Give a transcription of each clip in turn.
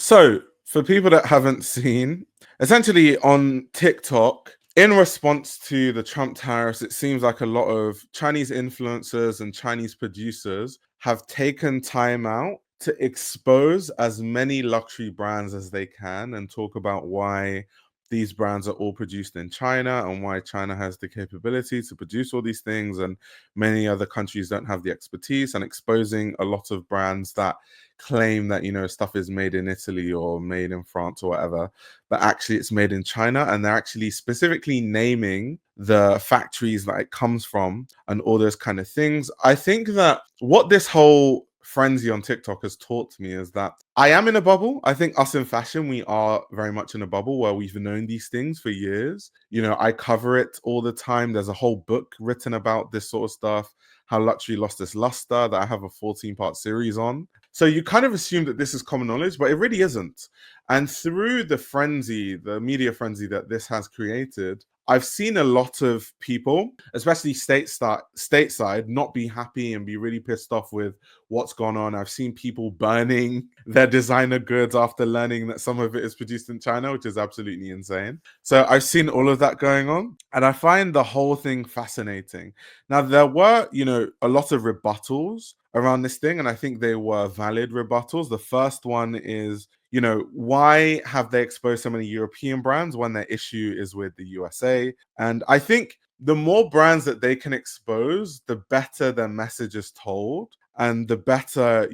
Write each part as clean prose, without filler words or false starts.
So, for people that haven't seen, essentially on TikTok, in response to the Trump tariffs, it seems like a lot of Chinese influencers and Chinese producers have taken time out to expose as many luxury brands as they can and talk about why these brands are all produced in China and why China has the capability to produce all these things and many other countries don't have the expertise, and exposing a lot of brands that claim that stuff is made in Italy or made in France or whatever, but actually it's made in China, and they're actually specifically naming the factories that it comes from and all those kind of things. I think that what this whole frenzy on TikTok has taught me is that I am in a bubble. I think us in fashion, we are very much in a bubble where we've known these things for years. I cover it all the time. There's a whole book written about this sort of stuff, how luxury lost its luster, that I have a 14-part series on. So you kind of assume that this is common knowledge, but it really isn't. And through the frenzy, the media frenzy that this has created, I've seen a lot of people, especially stateside, not be happy and be really pissed off with what's gone on. I've seen people burning their designer goods after learning that some of it is produced in China, which is absolutely insane. So I've seen all of that going on, and I find the whole thing fascinating. Now, there were, a lot of rebuttals around this thing, and I think they were valid rebuttals. The first one is, why have they exposed so many European brands when their issue is with the USA? And I think the more brands that they can expose, the better their message is told, and the better,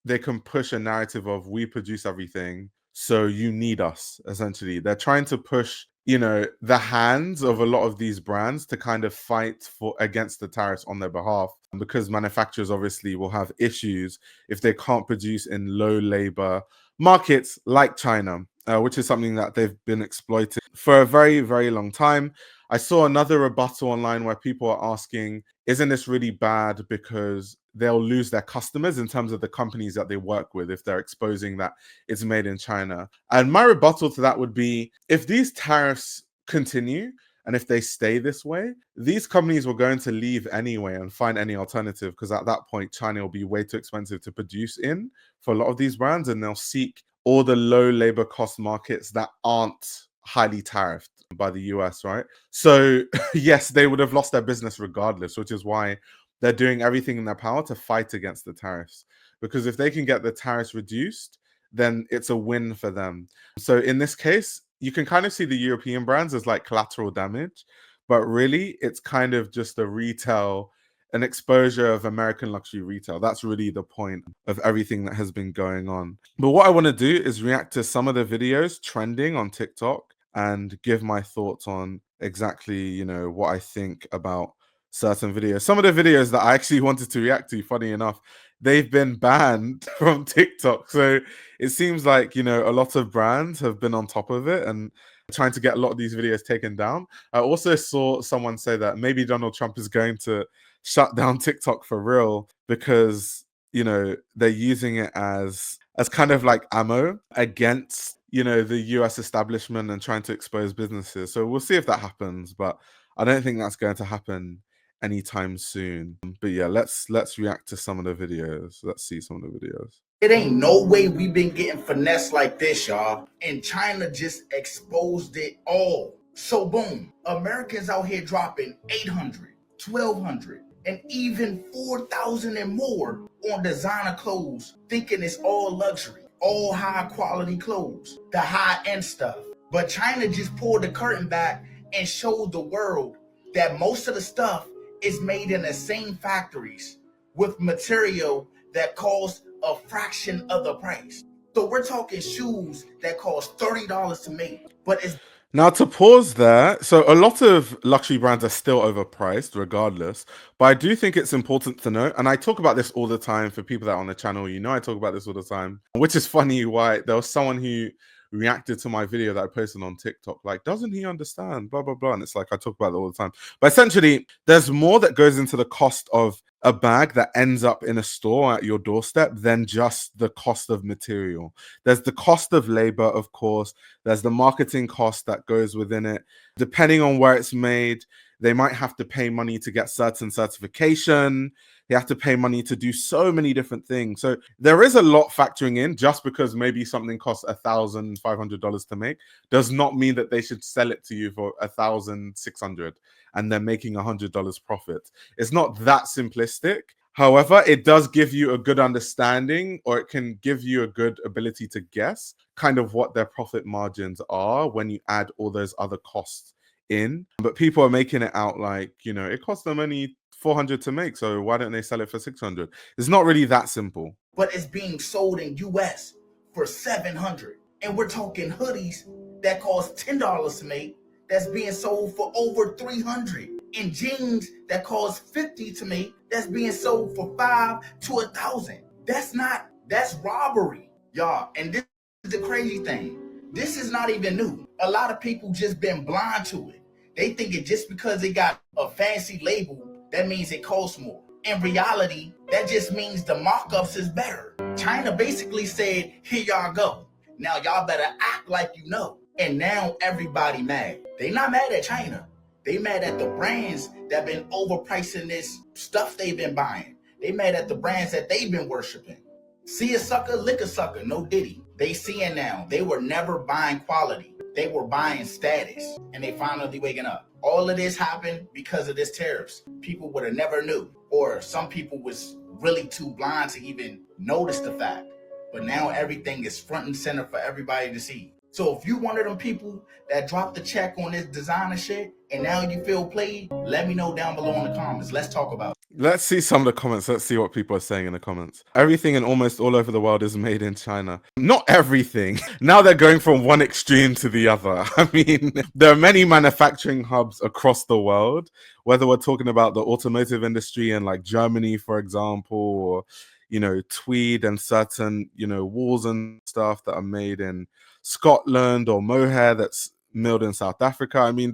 they can push a narrative of we produce everything, so you need us, essentially. They're trying to push the hands of a lot of these brands to kind of fight against the tariffs on their behalf, because manufacturers obviously will have issues if they can't produce in low labor markets like China, which is something that they've been exploiting for a very, very long time. I saw another rebuttal online where people are asking, isn't this really bad because they'll lose their customers in terms of the companies that they work with if they're exposing that it's made in China? And my rebuttal to that would be, if these tariffs continue and if they stay this way, these companies were going to leave anyway and find any alternative, because at that point, China will be way too expensive to produce in for a lot of these brands, and they'll seek all the low labor cost markets that aren't highly tariffed by the US, right? So yes, they would have lost their business regardless, which is why they're doing everything in their power to fight against the tariffs. Because if they can get the tariffs reduced, then it's a win for them. So in this case, you can kind of see the European brands as like collateral damage, but really it's kind of just an exposure of American luxury retail. That's really the point of everything that has been going on. But what I want to do is react to some of the videos trending on TikTok and give my thoughts on exactly, what I think about certain videos. Some of the videos that I actually wanted to react to, funny enough, they've been banned from TikTok. So it seems like, a lot of brands have been on top of it and trying to get a lot of these videos taken down. I also saw someone say that maybe Donald Trump is going to shut down TikTok for real because, they're using it as kind of like ammo against, the US establishment and trying to expose businesses. So we'll see if that happens, but I don't think that's going to happen anytime soon. But yeah, let's react to some of the videos. Let's see some of the videos. It ain't no way we've been getting finessed like this, y'all. And China just exposed it all. So boom, Americans out here dropping 800, 1200, and even 4,000 and more on designer clothes, thinking it's all luxury, all high quality clothes, the high end stuff. But China just pulled the curtain back and showed the world that most of the stuff is made in the same factories with material that costs a fraction of the price. So we're talking shoes that cost $30 to make, but it's Now, to pause there, so a lot of luxury brands are still overpriced regardless, but I do think it's important to note, and I talk about this all the time for people that are on the channel, I talk about this all the time, which is funny why there was someone who reacted to my video that I posted on TikTok, like, doesn't he understand, blah, blah, blah, and it's like, I talk about it all the time. But essentially, there's more that goes into the cost of a bag that ends up in a store at your doorstep than just the cost of material. There's the cost of labor, of course. There's the marketing cost that goes within it. Depending on where it's made, They might have to pay money to get certain certification. They have to pay money to do so many different things. So there is a lot factoring in. Just because maybe something costs $1,500 to make does not mean that they should sell it to you for $1,600 and they're making $100 profit. It's not that simplistic. However, it does give you a good understanding, or it can give you a good ability to guess kind of what their profit margins are when you add all those other costs in. But people are making it out like, it costs them only 400 to make, so why don't they sell it for 600? It's not really that simple. But it's being sold in US for 700. And we're talking hoodies that cost $10 to make that's being sold for over 300. And jeans that cost 50 to make that's being sold for 5 to 1,000. That's robbery, y'all. And this is the crazy thing. This is not even new. A lot of people just been blind to it. They think it just because it got a fancy label, that means it costs more. In reality, that just means the markups is better. China basically said, here y'all go. Now y'all better act like you know. And now everybody mad. They not mad at China. They mad at the brands that been overpricing this stuff they've been buying. They mad at the brands that they've been worshiping. See a sucker, lick a sucker, no diddy. They seeing now, they were never buying quality. They were buying status, and they finally waking up. All of this happened because of this tariffs. People would have never knew, or some people was really too blind to even notice the fact. But now everything is front and center for everybody to see. So if you one of them people that dropped the check on this designer shit and now you feel played, let me know down below in the comments. Let's talk about it. Let's see some of the comments. Let's see what people are saying in the comments. Everything in almost all over the world is made in China. Not everything. Now they're going from one extreme to the other. I mean, there are many manufacturing hubs across the world, whether we're talking about the automotive industry in like Germany, for example, or, tweed and certain, wools and stuff that are made in Scotland, or mohair that's milled in South Africa. I mean,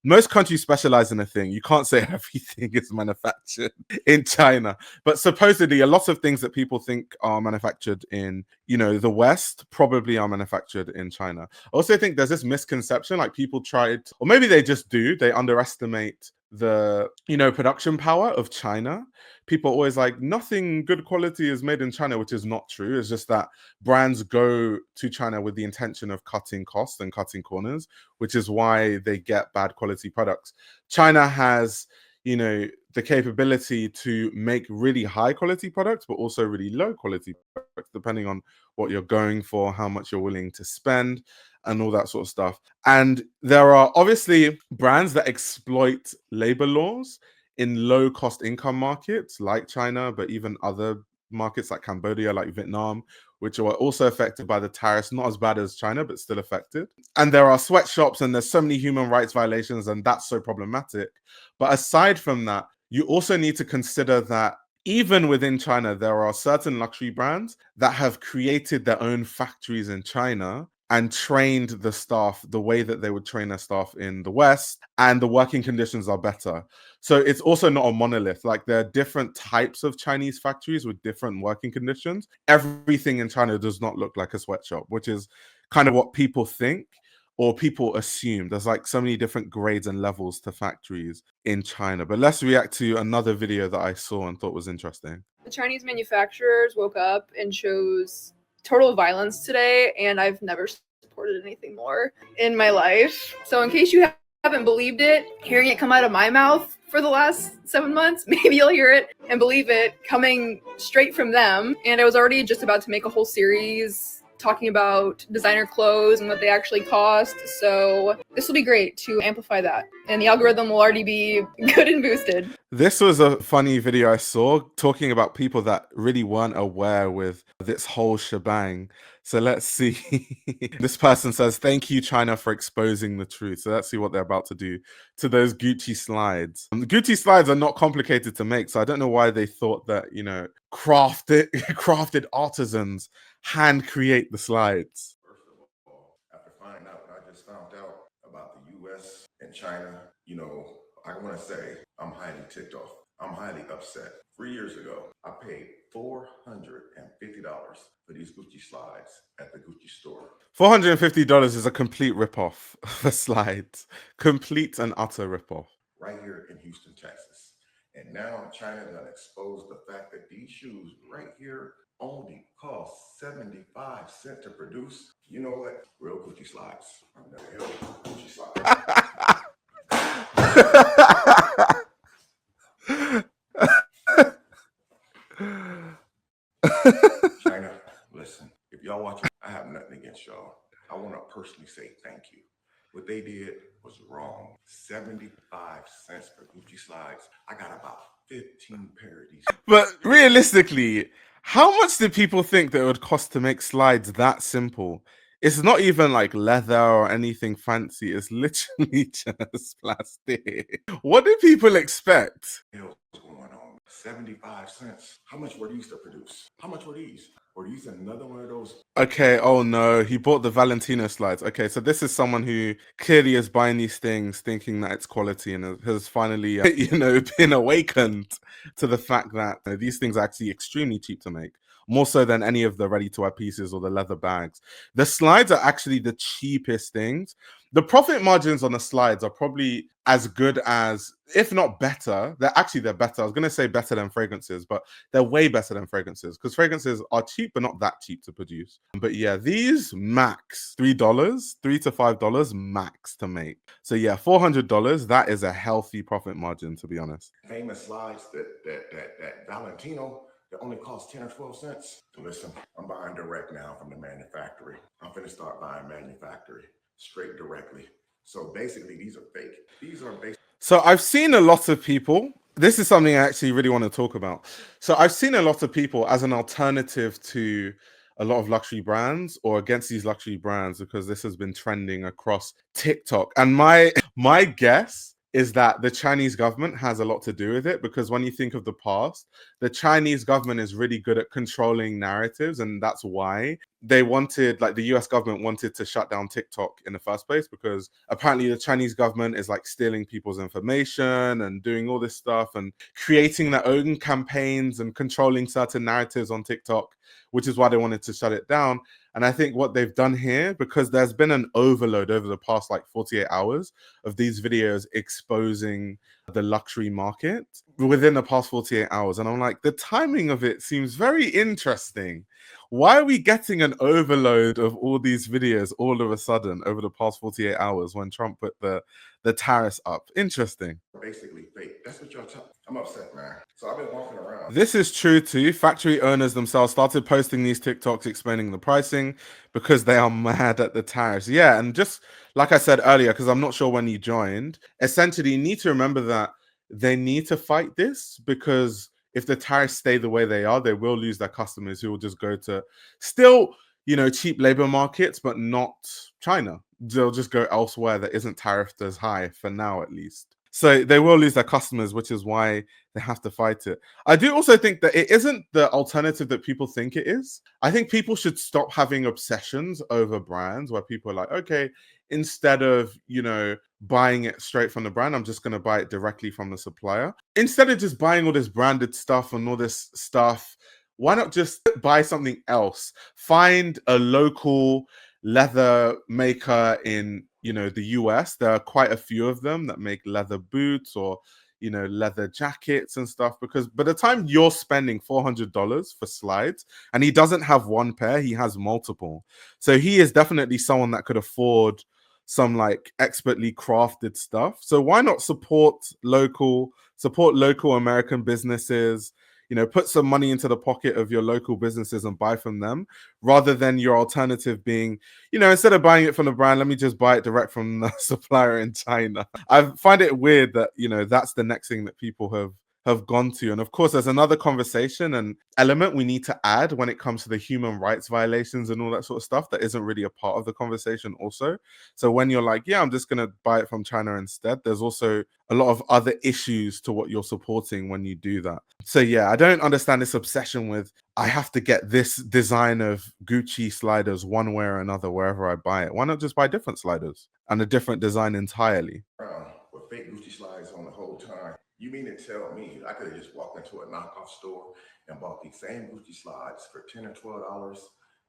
most countries specialize in a thing. You can't say everything is manufactured in China. But supposedly a lot of things that people think are manufactured in, the West probably are manufactured in China. I also think there's this misconception, like people tried, or maybe they just do, they underestimate the, production power of China. People are always like, nothing good quality is made in China, which is not true. It's just that brands go to China with the intention of cutting costs and cutting corners, which is why they get bad quality products. China has, the capability to make really high quality products, but also really low quality products, depending on what you're going for, how much you're willing to spend, and all that sort of stuff. And there are obviously brands that exploit labor laws in low cost income markets like China, but even other markets like Cambodia, like Vietnam, which are also affected by the tariffs, not as bad as China, but still affected. And there are sweatshops and there's so many human rights violations, and that's so problematic. But aside from that, you also need to consider that even within China, there are certain luxury brands that have created their own factories in China and trained the staff the way that they would train their staff in the West, and the working conditions are better. So it's also not a monolith. Like, there are different types of Chinese factories with different working conditions. Everything in China does not look like a sweatshop, which is kind of what people think or people assume. There's like so many different grades and levels to factories in China. But let's react to another video that I saw and thought was interesting. The Chinese manufacturers woke up and chose total violence today, and I've never supported anything more in my life. So in case you haven't believed it, hearing it come out of my mouth for the last 7 months, maybe you'll hear it and believe it coming straight from them. And I was already just about to make a whole series talking about designer clothes and what they actually cost. So this will be great to amplify that. And the algorithm will already be good and boosted. This was a funny video I saw talking about people that really weren't aware with this whole shebang. So let's see. This person says, thank you, China, for exposing the truth. So let's see what they're about to do to those Gucci slides. The Gucci slides are not complicated to make. So I don't know why they thought that, crafted artisans hand create the slides. First of all, after finding out what I just found out about the US and China, I want to say I'm highly ticked off. I'm highly upset. 3 years ago, I paid $450 for these Gucci slides at the Gucci store. $450 is a complete ripoff for slides. Complete and utter ripoff. right here in Houston, Texas. And now China done exposed the fact that these shoes right here only cost 75 cents to produce. You know what? Real Gucci slides. I'm the hell Gucci slides. China, listen, if y'all watching, I have nothing against y'all. I want to personally say thank you. What they did was wrong. 75 cents for Gucci slides. I got about 15 pair of these. But realistically, how much do people think that it would cost to make slides that simple? It's not even like leather or anything fancy. It's literally just plastic. What do people expect? Hell's going on? 75 cents. How much were these to produce? How much were these? Were these another one of those? Okay, oh no, he bought the Valentino slides. Okay, so this is someone who clearly is buying these things thinking that it's quality and has finally, been awakened to the fact that these things are actually extremely cheap to make, more so than any of the ready-to-wear pieces or the leather bags. The slides are actually the cheapest things. The profit margins on the slides are probably as good as, if not better. They're better. I was going to say better than fragrances, but they're way better than fragrances because fragrances are cheap, but not that cheap to produce. But yeah, these max $3, $3 to $5 max to make. So yeah, $400. That is a healthy profit margin, to be honest. Famous slides that Valentino that only cost 10 or 12 cents. Listen, I'm buying direct now from the manufacturer. I'm finna start buying manufacturer straight directly. So basically, these are fake. These are basically. So I've seen a lot of people. This is something I actually really want to talk about. So I've seen a lot of people as an alternative to a lot of luxury brands or against these luxury brands because this has been trending across TikTok. And my guess is that the Chinese government has a lot to do with it because when you think of the past, the Chinese government is really good at controlling narratives, and that's why they wanted, like the US government wanted to shut down TikTok in the first place because apparently the Chinese government is like stealing people's information and doing all this stuff and creating their own campaigns and controlling certain narratives on TikTok, which is why they wanted to shut it down. And I think what they've done here, because there's been an overload over the past like 48 hours of these videos exposing the luxury market within the past 48 hours. And I'm like, the timing of it seems very interesting. Why are we getting an overload of all these videos all of a sudden over the past 48 hours when Trump put the tariffs up? Interesting. Basically fake. That's what y'all talking. I'm upset, man. So I've been walking around. This is true too. Factory owners themselves started posting these TikToks explaining the pricing because they are mad at the tariffs. Yeah, and just like I said earlier, because I'm not sure when you joined, essentially you need to remember that they need to fight this because if the tariffs stay the way they are, they will lose their customers who will just go to still, cheap labor markets, but not China. They'll just go elsewhere that isn't tariffed as high for now, at least. So they will lose their customers, which is why they have to fight it. I do also think that it isn't the alternative that people think it is. I think people should stop having obsessions over brands where people are like, okay, instead of, buying it straight from the brand, I'm just going to buy it directly from the supplier. Instead of just buying all this branded stuff and all this stuff, why not just buy something else? Find a local leather maker in the US. There are quite a few of them that make leather boots or leather jackets and stuff, because by the time you're spending $400 for slides and he doesn't have one pair, he has multiple. So he is definitely someone that could afford some like expertly crafted stuff. So why not support local American businesses, put some money into the pocket of your local businesses and buy from them, rather than your alternative being, instead of buying it from the brand, let me just buy it direct from the supplier in China. I find it weird that, that's the next thing that people have gone to. And of course, there's another conversation and element we need to add when it comes to the human rights violations and all that sort of stuff that isn't really a part of the conversation also. So when you're like, yeah, I'm just going to buy it from China instead, there's also a lot of other issues to what you're supporting when you do that. So yeah, I don't understand this obsession with, I have to get this design of Gucci sliders one way or another wherever I buy it. Why not just buy different sliders and a different design entirely? With fake Gucci slides on the whole time. You mean to tell me I could have just walked into a knockoff store and bought these same Gucci slides for $10 or $12?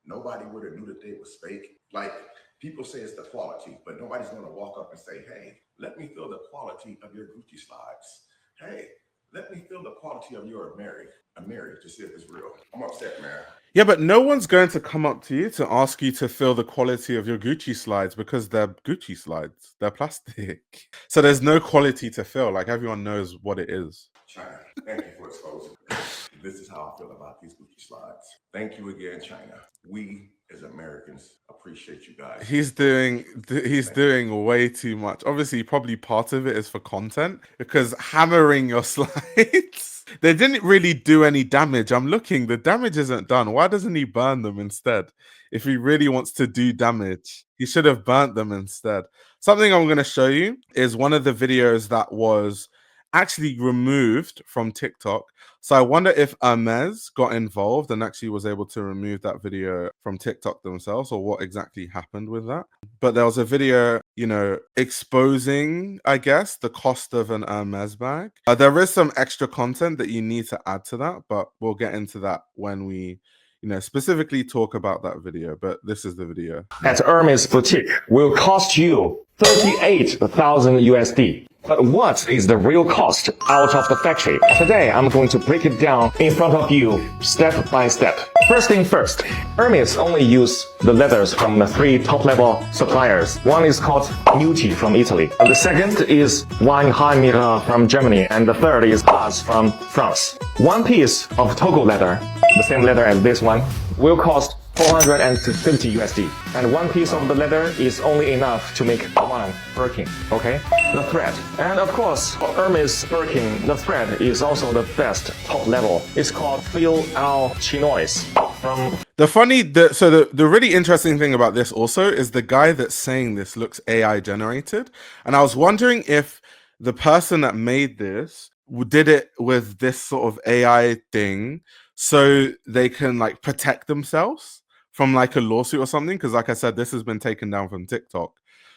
Nobody would have knew that they was fake. Like, People say it's the quality, but nobody's going to walk up and say, hey, let me feel the quality of your Gucci slides. Hey, let me feel the quality of your Amiri to see if it's real. I'm upset, man. Yeah, but no one's going to come up to you to ask you to feel the quality of your Gucci slides because they're Gucci slides. They're plastic. So there's no quality to feel. Like, everyone knows what it is. China, thank you for exposing me. This is how I feel about these Gucci slides. Thank you again, China. We as Americans appreciate you guys. He's doing way too much. Obviously, probably part of it is for content, because hammering your slides, they didn't really do any damage. I'm looking, the damage isn't done. Why doesn't he burn them instead? If he really wants to do damage, he should have burnt them instead. Something I'm going to show you is one of the videos that was actually removed from TikTok. So I wonder if Hermes got involved and actually was able to remove that video from TikTok themselves, or what exactly happened with that. But there was a video, you know, exposing, I guess, the cost of an Hermes bag. There is some extra content that you need to add to that, but we'll get into that when we, you know, specifically talk about that video. But this is the video. At Hermes boutique will cost you 38,000 USD. But what is the real cost out of the factory? Today, I'm going to break it down in front of you, step by step. First thing first, Hermes only use the leathers from the 3 top-level suppliers. One is called Nuti from Italy. The second is Weinheimera from Germany. And the third is Haas from France. One piece of Togo leather, the same leather as this one, will cost 450 USD. And one piece of the leather is only enough to make one Birkin, okay? The thread. And of course, for Hermes Birkin, the thread is also the best top level. It's called Fil al Chinois from... The really interesting thing about this also is the guy that's saying this looks AI generated. And I was wondering if the person that made this did it with this sort of AI thing so they can like protect themselves from like a lawsuit or something, because like I said, this has been taken down from TikTok.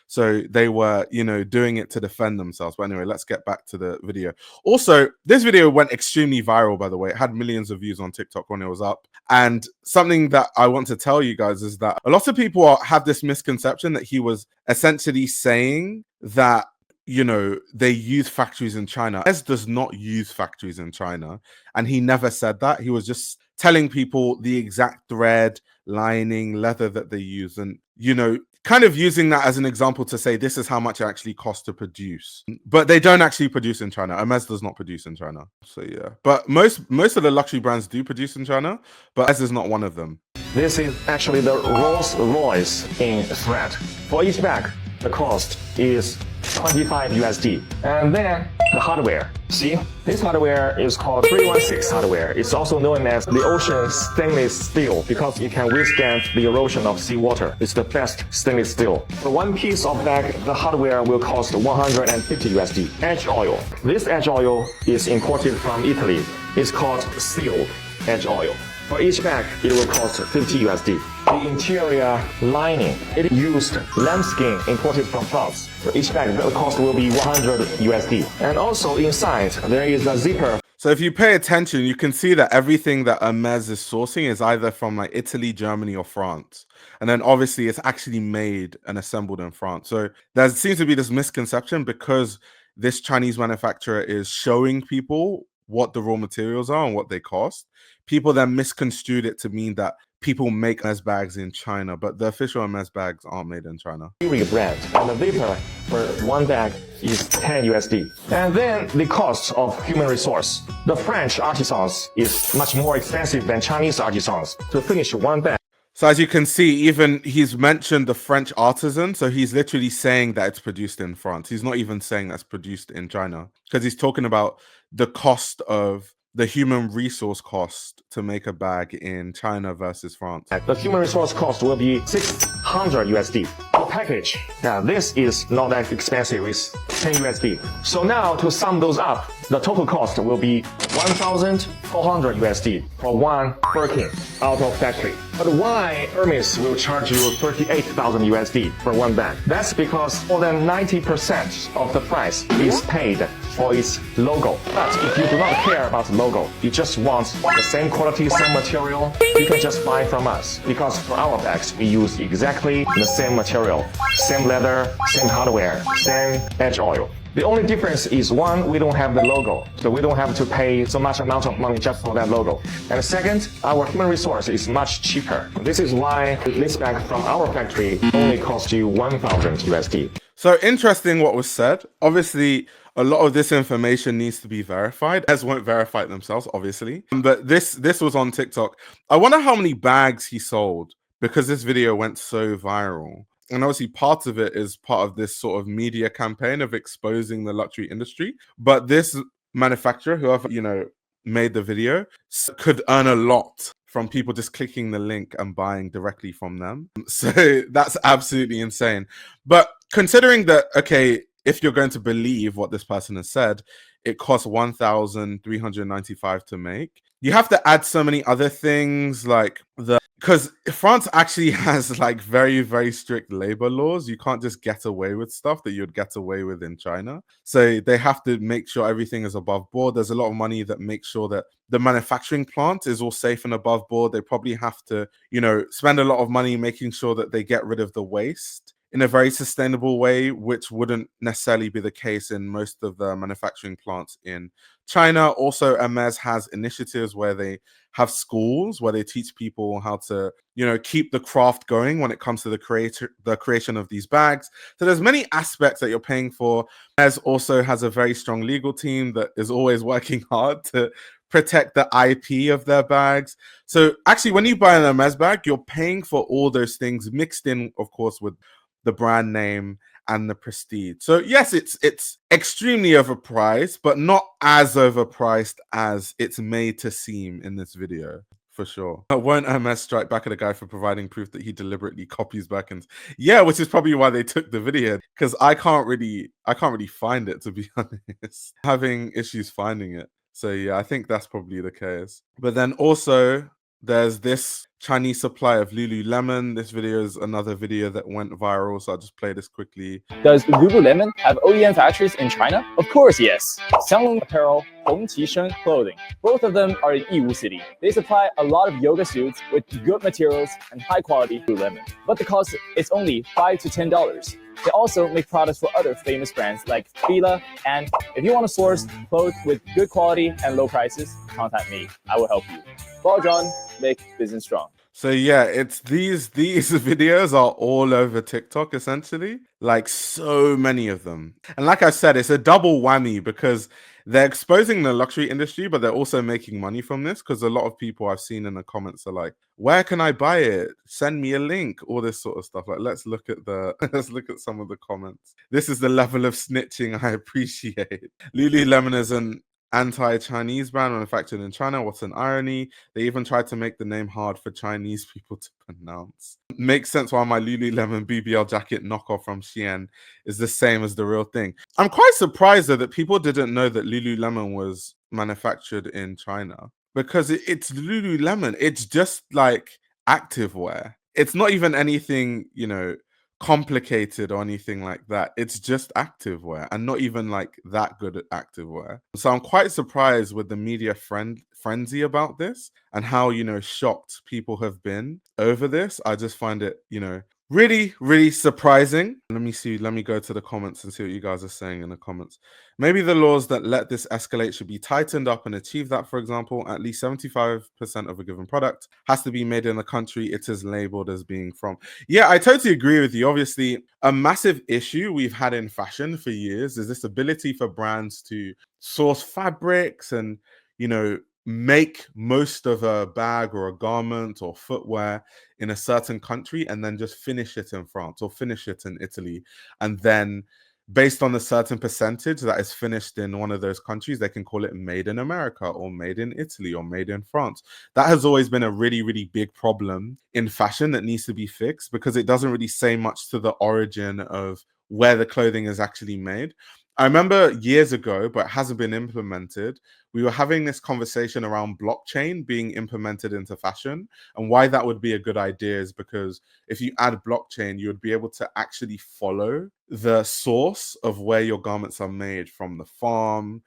So they were, you know, doing it to defend themselves. But anyway, let's get back to the video. Also, this video went extremely viral, by the way. It had millions of views on TikTok when it was up. And something that I want to tell you guys is that a lot of people have this misconception that he was essentially saying that, you know, they use factories in China. Hermes does not use factories in China. And he never said that. He was just telling people the exact thread, lining, leather that they use. And, you know, kind of using that as an example to say this is how much it actually costs to produce. But they don't actually produce in China. Hermes does not produce in China. So yeah. But most of the luxury brands do produce in China, but Hermes is not one of them. This is actually the Rolls Royce in thread. For each bag, the cost is 25 USD. And then the hardware. See, this hardware is called 316 hardware. It's also known as the ocean stainless steel because it can withstand the erosion of seawater. It's the best stainless steel. For one piece of bag, the hardware will cost 150 USD. Edge oil. This edge oil is imported from Italy. It's called sealed edge oil. For each bag, it will cost 50 USD. The interior lining, it used lambskin imported from France. For each bag, the cost will be 100 USD. And also inside, there is a zipper. So if you pay attention, you can see that everything that Hermes is sourcing is either from like Italy, Germany, or France. And then obviously it's actually made and assembled in France. So there seems to be this misconception because this Chinese manufacturer is showing people what the raw materials are and what they cost. People then misconstrued it to mean that people make Hermes bags in China, but the official Hermes bags aren't made in China. Brand. And the vapor for one bag is 10 USD. And then the cost of human resource. The French artisans is much more expensive than Chinese artisans to finish one bag. So as you can see, even he's mentioned the French artisan. So he's literally saying that it's produced in France. He's not even saying that's produced in China because he's talking about the cost of the human resource cost to make a bag in China versus France. The human resource cost will be 600 USD. The package, now this is not that expensive, it's 10 USD. So now to sum those up, the total cost will be 1,400 USD for one Birkin out of factory. But why Hermes will charge you 38,000 USD for one bag? That's because more than 90% of the price is paid for its logo. But if you do not care about the logo, you just want the same quality, same material, you can just buy from us. Because for our bags, we use exactly the same material, same leather, same hardware, same edge oil. The only difference is one, we don't have the logo, so we don't have to pay so much amount of money just for that logo. And second, our human resource is much cheaper. This is why this bag from our factory only costs you 1,000 USD. So interesting what was said. Obviously, a lot of this information needs to be verified. As won't verify it themselves, obviously. But this was on TikTok. I wonder how many bags he sold because this video went so viral. And obviously part of it is part of this sort of media campaign of exposing the luxury industry. But this manufacturer, whoever, made the video, could earn a lot from people just clicking the link and buying directly from them. So that's absolutely insane. But considering that, okay, if you're going to believe what this person has said, it costs 1,395 to make. You have to add so many other things because France actually has like very, very strict labor laws. You can't just get away with stuff that you'd get away with in China. So they have to make sure everything is above board. There's a lot of money that makes sure that the manufacturing plant is all safe and above board. They probably have to, spend a lot of money making sure that they get rid of the waste in a very sustainable way, which wouldn't necessarily be the case in most of the manufacturing plants in China. Also, Hermes has initiatives where they have schools where they teach people how to, keep the craft going when it comes to the creation of these bags. So there's many aspects that you're paying for. Hermes also has a very strong legal team that is always working hard to protect the IP of their bags. So actually, when you buy an Hermes bag, you're paying for all those things mixed in, of course, with the brand name and the prestige. So yes, it's extremely overpriced, but not as overpriced as it's made to seem in this video, for sure. Won't Hermes strike back at a guy for providing proof that he deliberately copies back? And yeah, which is probably why they took the video, because I can't really find it, to be honest. Having issues finding it. So yeah, I think that's probably the case. But then also there's this Chinese supply of Lululemon. This video is another video that went viral, so I'll just play this quickly. Does Lululemon have OEM factories in China? Of course, yes. Xianglong Apparel, Hongqi Shen Clothing. Both of them are in Yiwu City. They supply a lot of yoga suits with good materials and high quality Lululemon. But the cost is only $5 to $10. They also make products for other famous brands like Fila, and if you want to source clothes with good quality and low prices, contact me. I will help you. Baozhuang, make business strong. So yeah, it's these videos are all over TikTok, essentially, like so many of them. And like I said, it's a double whammy because they're exposing the luxury industry, but they're also making money from this, because a lot of people I've seen in the comments are like, where can I buy it? Send me a link, all this sort of stuff. Like, let's look at some of the comments. This is the level of snitching I appreciate. Lululemon is an anti-Chinese brand manufactured in China. What's an irony? They even tried to make the name hard for Chinese people to pronounce. Makes sense why my Lululemon BBL jacket knockoff from Shein is the same as the real thing. I'm quite surprised though that people didn't know that Lululemon was manufactured in China, because it's Lululemon. It's just like activewear. It's not even anything, complicated or anything like that. It's just activewear, and not even like that good at activewear. So I'm quite surprised with the media frenzy about this and how, shocked people have been over this. I just find it, really, really surprising. Let me go to the comments and see what you guys are saying in the comments. Maybe the laws that let this escalate should be tightened up and achieve that. For example, at least 75% of a given product has to be made in the country it is labeled as being from. Yeah, I totally agree with you. Obviously, a massive issue we've had in fashion for years is this ability for brands to source fabrics and, make most of a bag or a garment or footwear in a certain country and then just finish it in France or finish it in Italy. And then based on a certain percentage that is finished in one of those countries, they can call it made in America or made in Italy or made in France. That has always been a really, really big problem in fashion that needs to be fixed, because it doesn't really say much to the origin of where the clothing is actually made. I remember years ago, but it hasn't been implemented. We were having this conversation around blockchain being implemented into fashion, and why that would be a good idea is because if you add blockchain, you would be able to actually follow the source of where your garments are made, from the farm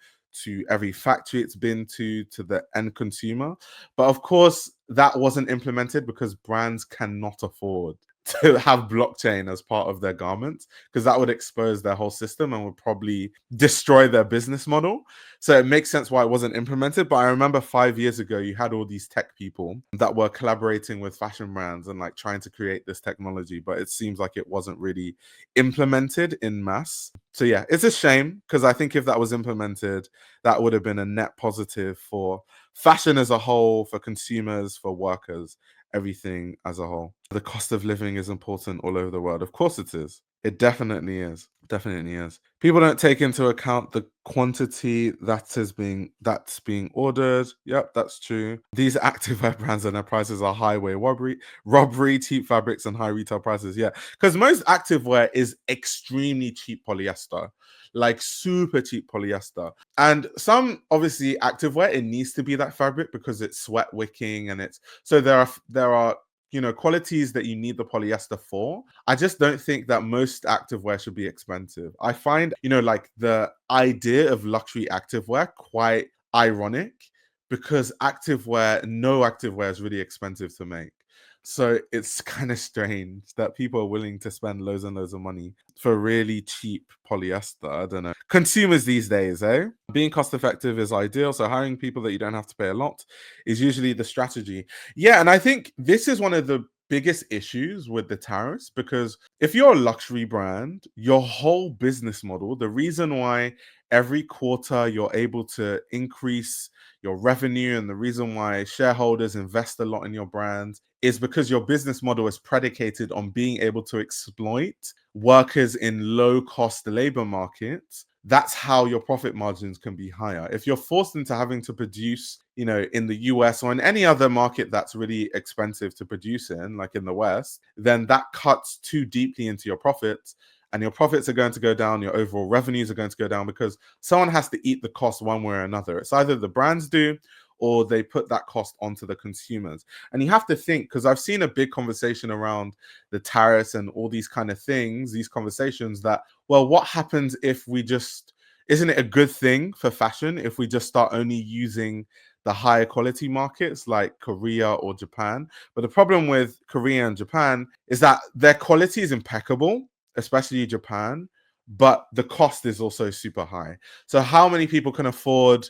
to every factory it's been to the end consumer. But of course, that wasn't implemented because brands cannot afford to have blockchain as part of their garments, because that would expose their whole system and would probably destroy their business model. So it makes sense why it wasn't implemented. But I remember 5 years ago, you had all these tech people that were collaborating with fashion brands and like trying to create this technology, but it seems like it wasn't really implemented in mass. So yeah, it's a shame, because I think if that was implemented, that would have been a net positive for fashion as a whole, for consumers, for workers, everything as a whole. The cost of living is important all over the world. Of course it is. It definitely is. Definitely is. People don't take into account the quantity that's being ordered. Yep, that's true. These activewear brands and their prices are highway robbery, cheap fabrics, and high retail prices. Yeah, because most activewear is extremely cheap polyester, like super cheap polyester. And some, obviously, activewear, it needs to be that fabric because it's sweat wicking, and it's so there are qualities that you need the polyester for. I just don't think that most activewear should be expensive. I find, like the idea of luxury activewear quite ironic, because no activewear is really expensive to make. So it's kind of strange that people are willing to spend loads and loads of money for really cheap polyester. I don't know. Consumers these days, eh? Being cost effective is ideal. So hiring people that you don't have to pay a lot is usually the strategy. Yeah, and I think this is one of the biggest issues with the tariffs, because if you're a luxury brand, your whole business model, the reason why every quarter you're able to increase your revenue, and the reason why shareholders invest a lot in your brand, is because your business model is predicated on being able to exploit workers in low cost labor markets. That's how your profit margins can be higher. If you're forced into having to produce, in the US or in any other market that's really expensive to produce in, like in the West, then that cuts too deeply into your profits, and your profits are going to go down, your overall revenues are going to go down, because someone has to eat the cost one way or another. It's either the brands do, or they put that cost onto the consumers. And you have to think, because I've seen a big conversation around the tariffs and all these kind of things, these conversations that, well, what happens if isn't it a good thing for fashion if we just start only using the higher quality markets like Korea or Japan? But the problem with Korea and Japan is that their quality is impeccable, especially Japan, but the cost is also super high. So how many people can afford,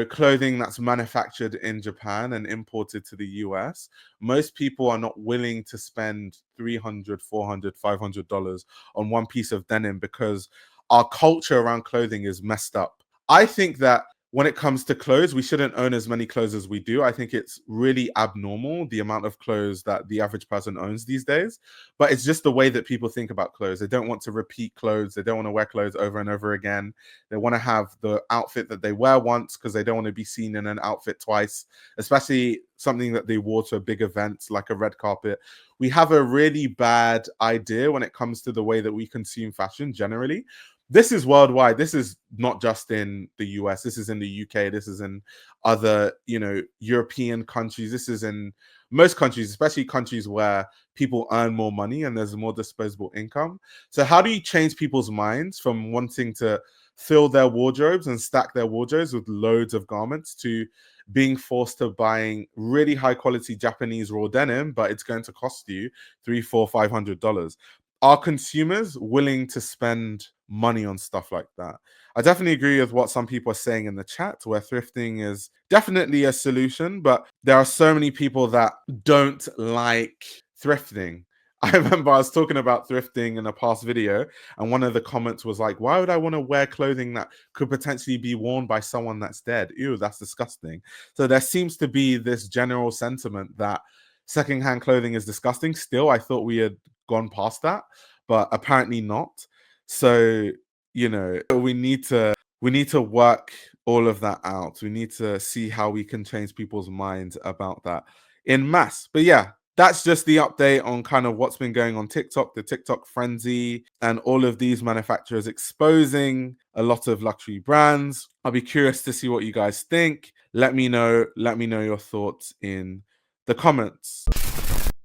clothing that's manufactured in Japan and imported to the US? Most people are not willing to spend $300, $400, $500 on one piece of denim, because our culture around clothing is messed up. I think that when it comes to clothes, we shouldn't own as many clothes as we do. I think it's really abnormal, the amount of clothes that the average person owns these days. But it's just the way that people think about clothes. They don't want to repeat clothes. They don't want to wear clothes over and over again. They want to have the outfit that they wear once, because they don't want to be seen in an outfit twice, especially something that they wore to a big event like a red carpet. We have a really bad idea when it comes to the way that we consume fashion generally. This is worldwide. This is not just in the US. This is in the UK. This is in other, European countries. This is in most countries, especially countries where people earn more money and there's more disposable income. So how do you change people's minds from wanting to fill their wardrobes and stack their wardrobes with loads of garments to being forced to buying really high quality Japanese raw denim, but it's going to cost you $300, $400, $500? Are consumers willing to spend money on stuff like that? I definitely agree with what some people are saying in the chat, where thrifting is definitely a solution, but there are so many people that don't like thrifting. I remember I was talking about thrifting in a past video, and one of the comments was like, why would I want to wear clothing that could potentially be worn by someone that's dead? Ew, that's disgusting. So there seems to be this general sentiment that secondhand clothing is disgusting. Still, I thought we had gone past that, but apparently not. So, we need to work all of that out. We need to see how we can change people's minds about that in mass. But yeah, that's just the update on kind of what's been going on TikTok, the TikTok frenzy, and all of these manufacturers exposing a lot of luxury brands. I'll be curious to see what you guys think. Let me know your thoughts in the comments.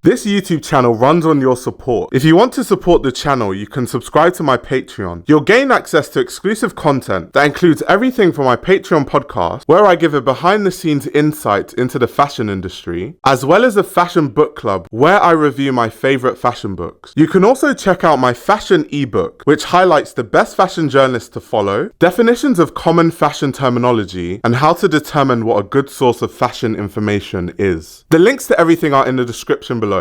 This YouTube channel runs on your support. If you want to support the channel, you can subscribe to my Patreon. You'll gain access to exclusive content that includes everything from my Patreon podcast, where I give a behind-the-scenes insight into the fashion industry, as well as a fashion book club, where I review my favorite fashion books. You can also check out my fashion ebook, which highlights the best fashion journalists to follow, definitions of common fashion terminology, and how to determine what a good source of fashion information is. The links to everything are in the description below.